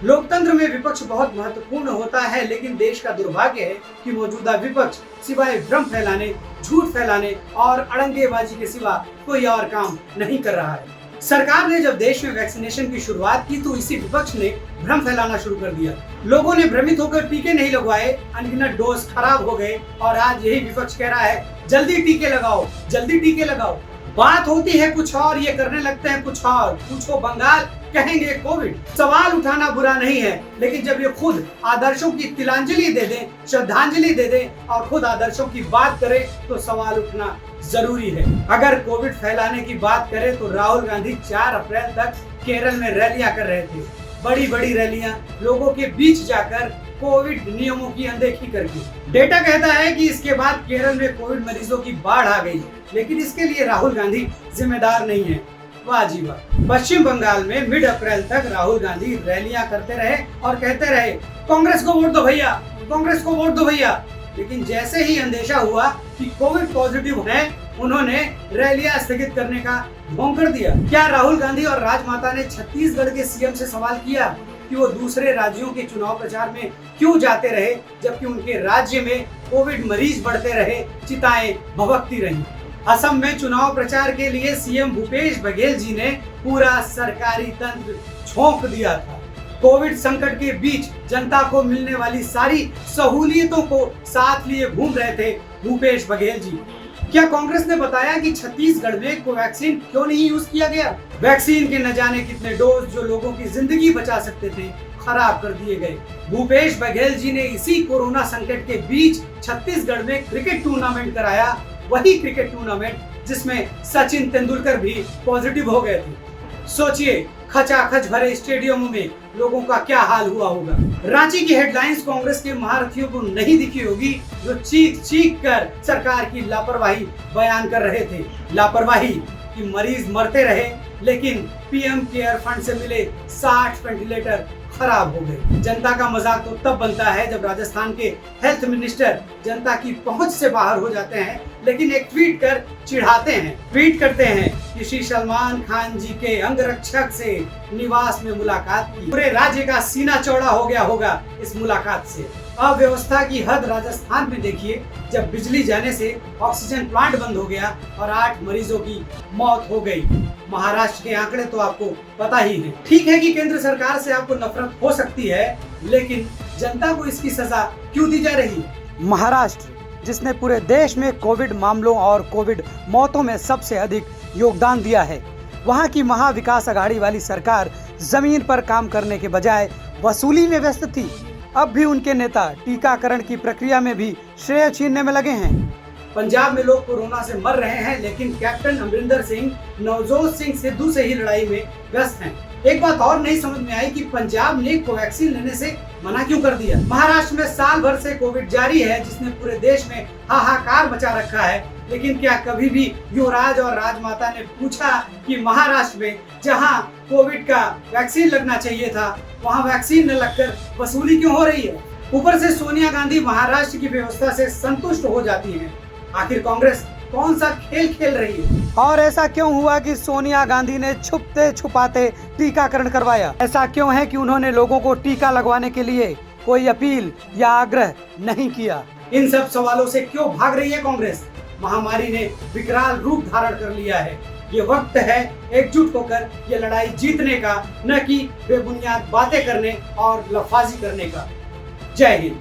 लोकतंत्र में विपक्ष बहुत महत्वपूर्ण होता है, लेकिन देश का दुर्भाग्य है कि मौजूदा विपक्ष सिवाय भ्रम फैलाने, झूठ फैलाने और अड़ंगेबाजी के सिवा कोई और काम नहीं कर रहा है। सरकार ने जब देश में वैक्सीनेशन की शुरुआत की तो इसी विपक्ष ने भ्रम फैलाना शुरू कर दिया। लोगों ने भ्रमित होकर टीके नहीं लगवाए, अनगिनत डोज खराब हो गए और आज यही विपक्ष कह रहा है जल्दी टीके लगाओ, जल्दी टीके लगाओ। बात होती है कुछ और, ये करने लगते हैं कुछ और। पूछो बंगाल, कहेंगे कोविड। सवाल उठाना बुरा नहीं है, लेकिन जब ये खुद आदर्शों की तिलांजलि दे दें, श्रद्धांजलि दे दें और खुद आदर्शों की बात करें तो सवाल उठना जरूरी है। अगर कोविड फैलाने की बात करें तो राहुल गांधी 4 अप्रैल तक केरल में रैलियां कर रहे थे, बड़ी बड़ी रैलियां, लोगों के बीच जाकर कोविड नियमों की अनदेखी करके। डेटा कहता है कि इसके बाद केरल में कोविड मरीजों की बाढ़ आ गई, लेकिन इसके लिए राहुल गांधी जिम्मेदार नहीं है। वाह जी वाह। पश्चिम बंगाल में मिड अप्रैल तक राहुल गांधी रैलियां करते रहे और कहते रहे कांग्रेस को वोट दो भैया, कांग्रेस को वोट दो भैया। लेकिन जैसे ही अंदेशा हुआ कि कोविड पॉजिटिव है, उन्होंने रैलियां स्थगित करने का ढोंग कर दिया। क्या राहुल गांधी और राजमाता ने छत्तीसगढ़ के सीएम से सवाल किया कि वो दूसरे राज्यों के चुनाव प्रचार में क्यों जाते रहे, जबकि उनके राज्य में कोविड मरीज बढ़ते रहे, चिताएं भभकती रहीं? असम में चुनाव प्रचार के लिए सीएम भूपेश बघेल जी ने पूरा सरकारी तंत्र झोंक दिया था। कोविड संकट के बीच जनता को मिलने वाली सारी सहूलियतों को साथ लिए घूम रहे थे भूपेश बघेल जी। क्या कांग्रेस ने बताया कि छत्तीसगढ़ में कोवैक्सीन क्यों नहीं यूज किया गया? वैक्सीन के न जाने कितने डोज जो लोगों की जिंदगी बचा सकते थे, खराब कर दिए गए। भूपेश बघेल जी ने इसी कोरोना संकट के बीच छत्तीसगढ़ में क्रिकेट टूर्नामेंट कराया, वही क्रिकेट टूर्नामेंट जिसमें सचिन तेंदुलकर भी पॉजिटिव हो गए थे। सोचिए, खचाखच भरे स्टेडियमों में लोगों का क्या हाल हुआ होगा। रांची की हेडलाइंस कांग्रेस के महारथियों को नहीं दिखी होगी, जो चीख चीख कर सरकार की लापरवाही बयान कर रहे थे। लापरवाही कि मरीज मरते रहे, लेकिन पीएम केयर फंड से मिले 60 वेंटिलेटर खराब हो गए। जनता का मजाक तो तब बनता है जब राजस्थान के हेल्थ मिनिस्टर जनता की पहुंच से बाहर हो जाते हैं, लेकिन एक ट्वीट कर चिढ़ाते हैं। ट्वीट करते हैं कि श्री सलमान खान जी के अंगरक्षक से निवास में मुलाकात की। पूरे राज्य का सीना चौड़ा हो गया होगा इस मुलाकात से। अव्यवस्था की हद राजस्थान में देखिए, जब बिजली जाने से ऑक्सीजन प्लांट बंद हो गया और 8 मरीजों की मौत हो गई। महाराष्ट्र के आंकड़े तो आपको पता ही है। ठीक है कि केंद्र सरकार से आपको नफरत हो सकती है, लेकिन जनता को इसकी सजा क्यों दी जा रही है? महाराष्ट्र, जिसने पूरे देश में कोविड मामलों और कोविड मौतों में सबसे अधिक योगदान दिया है, वहां की महाविकास आघाड़ी वाली सरकार जमीन पर काम करने के बजाय वसूली में व्यस्त थी। अब भी उनके नेता टीकाकरण की प्रक्रिया में भी श्रेय छीनने में लगे हैं। पंजाब में लोग कोरोना से मर रहे हैं, लेकिन कैप्टन अमरिंदर सिंह नवजोत सिंह सिद्धू से ही लड़ाई में व्यस्त हैं। एक बात और नहीं समझ में आई कि पंजाब ने कोवैक्सीन लेने से मना क्यों कर दिया। महाराष्ट्र में साल भर से कोविड जारी है, जिसने पूरे देश में हाहाकार मचा रखा है, लेकिन क्या कभी भी युवराज और राजमाता ने पूछा कि महाराष्ट्र में जहां कोविड का वैक्सीन लगना चाहिए था, वहां वैक्सीन न लगकर वसूली क्यों हो रही है? ऊपर से सोनिया गांधी महाराष्ट्र की व्यवस्था से संतुष्ट हो जाती हैं। आखिर कांग्रेस कौन सा खेल खेल रही है? और ऐसा क्यों हुआ कि सोनिया गांधी ने छुपते छुपाते टीकाकरण करवाया? ऐसा क्यों है कि उन्होंने लोगों को टीका लगवाने के लिए कोई अपील या आग्रह नहीं किया? इन सब सवालों से क्यों भाग रही है कांग्रेस? महामारी ने विकराल रूप धारण कर लिया है। ये वक्त है एकजुट होकर ये लड़ाई जीतने का, न कि बेबुनियाद बातें करने और लफाजी करने का। जय हिंद।